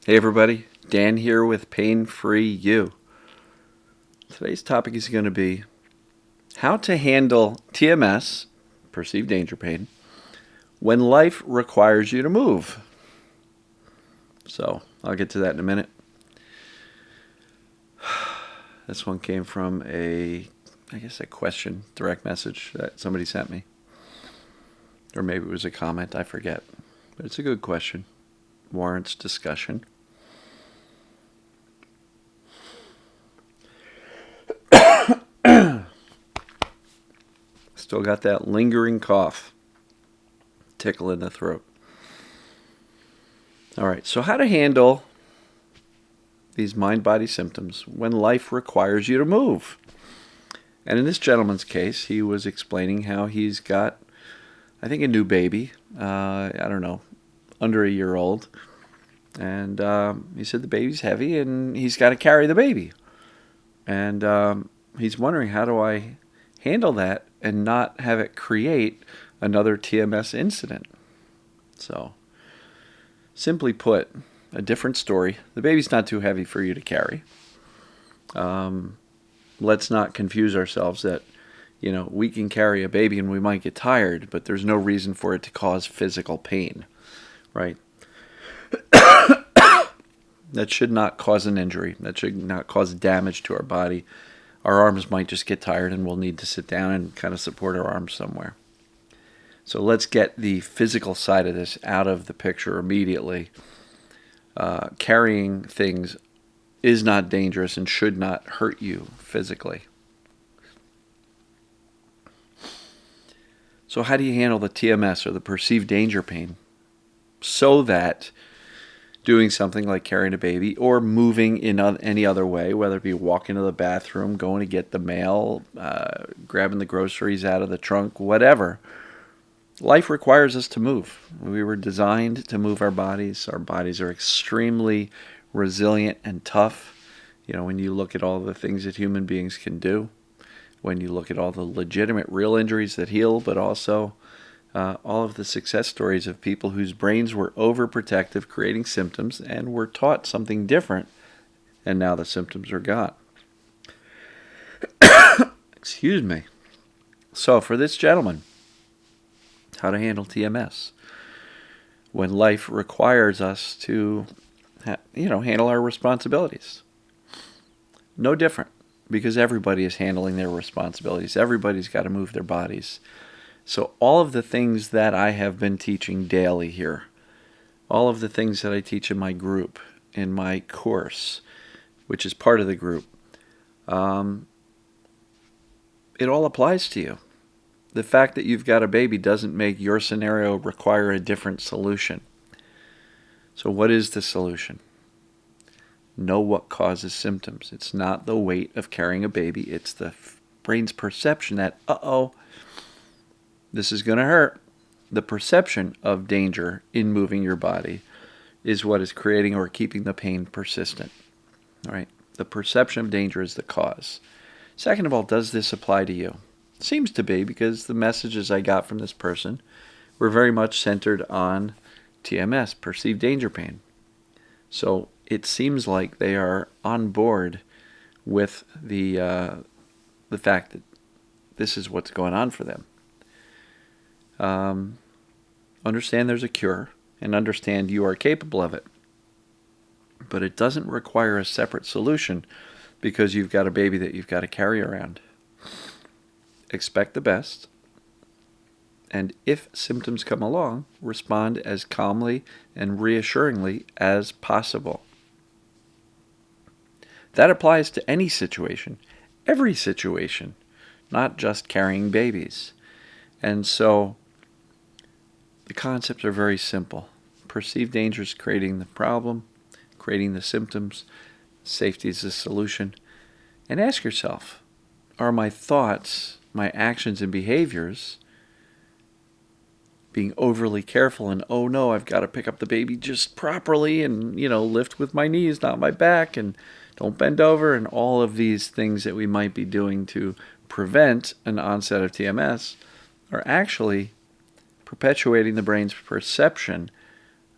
Hey everybody, Dan here with Pain Free You. Today's topic is going to be how to handle TMS, perceived danger pain, when life requires you to move. So I'll get to that in a minute. This one came from a question, direct message that somebody sent me. Or maybe it was a comment, I forget. But it's a good question. Warrants discussion. Still got that lingering cough, tickle in the throat. All right, so how to handle these mind-body symptoms when life requires you to move. And in this gentleman's case, he was explaining how he's got, I think, a new baby, under a year old. And he said the baby's heavy and he's got to carry the baby. And he's wondering, how do I handle that and not have it create another TMS incident? So, simply put, a different story. The baby's not too heavy for you to carry. Let's not confuse ourselves that, we can carry a baby and we might get tired, but there's no reason for it to cause physical pain, right? That should not cause an injury. That should not cause damage to our body. Our arms might just get tired and we'll need to sit down and kind of support our arms somewhere. So let's get the physical side of this out of the picture immediately. Carrying things is not dangerous and should not hurt you physically. So how do you handle the TMS or the perceived danger pain so that doing something like carrying a baby or moving in any other way, whether it be walking to the bathroom, going to get the mail, grabbing the groceries out of the trunk, whatever, life requires us to move. We were designed to move our bodies. Our bodies are extremely resilient and tough. When you look at all the things that human beings can do, when you look at all the legitimate, real injuries that heal, but also all of the success stories of people whose brains were overprotective, creating symptoms, and were taught something different, and now the symptoms are gone. Excuse me. So for this gentleman, how to handle TMS when life requires us to, handle our responsibilities. No different, because everybody is handling their responsibilities. Everybody's got to move their bodies. So all of the things that I have been teaching daily here, all of the things that I teach in my group, in my course, which is part of the group, it all applies to you. The fact that you've got a baby doesn't make your scenario require a different solution. So what is the solution? Know what causes symptoms. It's not the weight of carrying a baby. It's the brain's perception that, this is going to hurt. The perception of danger in moving your body is what is creating or keeping the pain persistent. All right? The perception of danger is the cause. Second of all, does this apply to you? Seems to be, because the messages I got from this person were very much centered on TMS, perceived danger pain. So it seems like they are on board with the fact that this is what's going on for them. Understand there's a cure and understand you are capable of it. But it doesn't require a separate solution because you've got a baby that you've got to carry around. Expect the best. And if symptoms come along, respond as calmly and reassuringly as possible. That applies to any situation, every situation, not just carrying babies. And so the concepts are very simple. Perceived danger is creating the problem, creating the symptoms. Safety is the solution. And ask yourself, are my thoughts, my actions and behaviors being overly careful and, oh no, I've got to pick up the baby just properly and, lift with my knees, not my back, and don't bend over, and all of these things that we might be doing to prevent an onset of TMS are actually perpetuating the brain's perception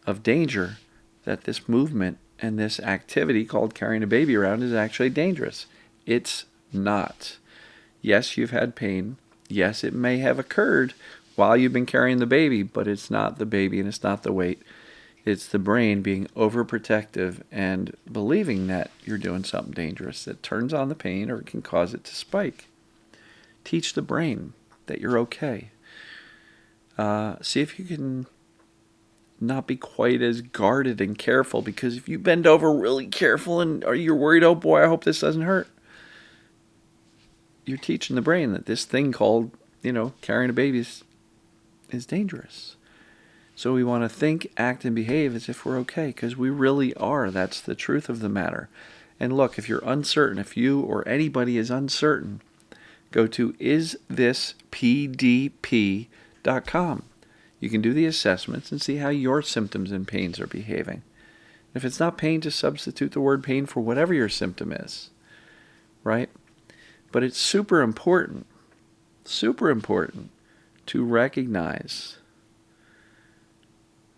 of danger that this movement and this activity called carrying a baby around is actually dangerous. It's not. Yes, you've had pain. Yes, it may have occurred while you've been carrying the baby, but it's not the baby and it's not the weight. It's the brain being overprotective and believing that you're doing something dangerous that turns on the pain or can cause it to spike. Teach the brain that you're okay. See if you can not be quite as guarded and careful, because if you bend over really careful and you're worried, oh boy, I hope this doesn't hurt, you're teaching the brain that this thing called, carrying a baby is dangerous. So we want to think, act, and behave as if we're okay, because we really are. That's the truth of the matter. And look, if you're uncertain, if you or anybody is uncertain, go to isthispdp.com. You can do the assessments and see how your symptoms and pains are behaving. If it's not pain, just substitute the word pain for whatever your symptom is, right? But it's super important to recognize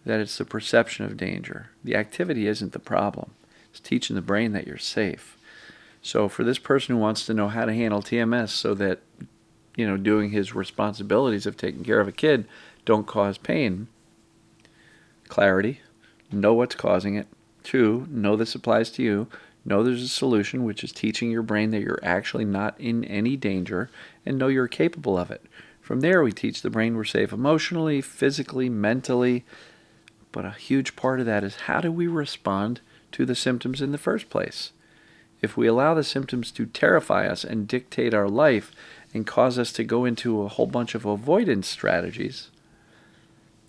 that it's the perception of danger. The activity isn't the problem. It's teaching the brain that you're safe. So for this person who wants to know how to handle TMS so that, doing his responsibilities of taking care of a kid don't cause pain, clarity, know what's causing it. 2, know this applies to you. Know there's a solution, which is teaching your brain that you're actually not in any danger, and know you're capable of it. From there, we teach the brain we're safe emotionally, physically, mentally, but a huge part of that is how do we respond to the symptoms in the first place? If we allow the symptoms to terrify us and dictate our life and cause us to go into a whole bunch of avoidance strategies,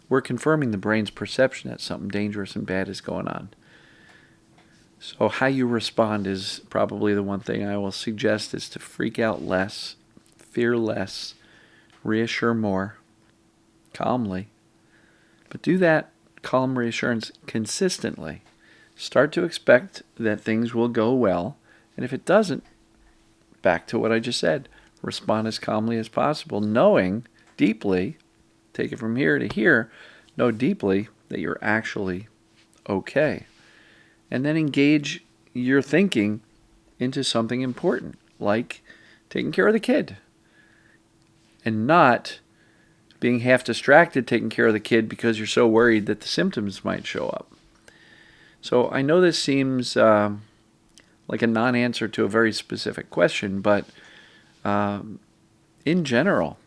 we're confirming the brain's perception that something dangerous and bad is going on. So how you respond is probably the one thing I will suggest, is to freak out less, fear less, reassure more, calmly. But do that calm reassurance consistently. Start to expect that things will go well, and if it doesn't, back to what I just said, respond as calmly as possible, knowing deeply, take it from here to here, know deeply that you're actually okay. And then engage your thinking into something important, like taking care of the kid. And not being half distracted taking care of the kid because you're so worried that the symptoms might show up. So I know this seems like a non-answer to a very specific question, but in general,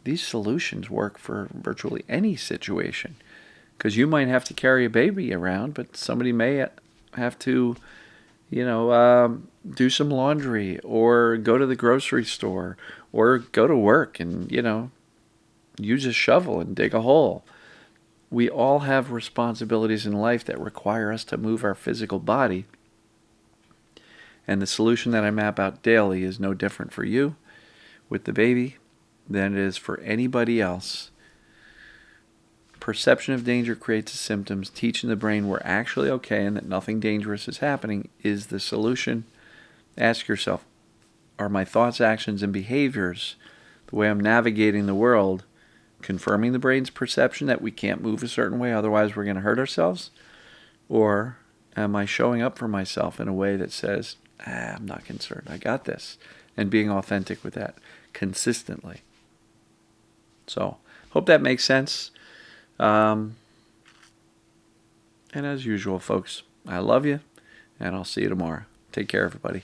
these solutions work for virtually any situation. Because you might have to carry a baby around, but somebody may have to, do some laundry or go to the grocery store or go to work and, use a shovel and dig a hole. We all have responsibilities in life that require us to move our physical body. And the solution that I map out daily is no different for you with the baby than it is for anybody else. Perception of danger creates the symptoms. Teaching the brain we're actually okay and that nothing dangerous is happening is the solution. Ask yourself, are my thoughts, actions, and behaviors, the way I'm navigating the world, confirming the brain's perception that we can't move a certain way, otherwise we're going to hurt ourselves? Or am I showing up for myself in a way that says, I'm not concerned, I got this, and being authentic with that consistently? So, hope that makes sense. And as usual, folks, I love you, and I'll see you tomorrow. Take care, everybody.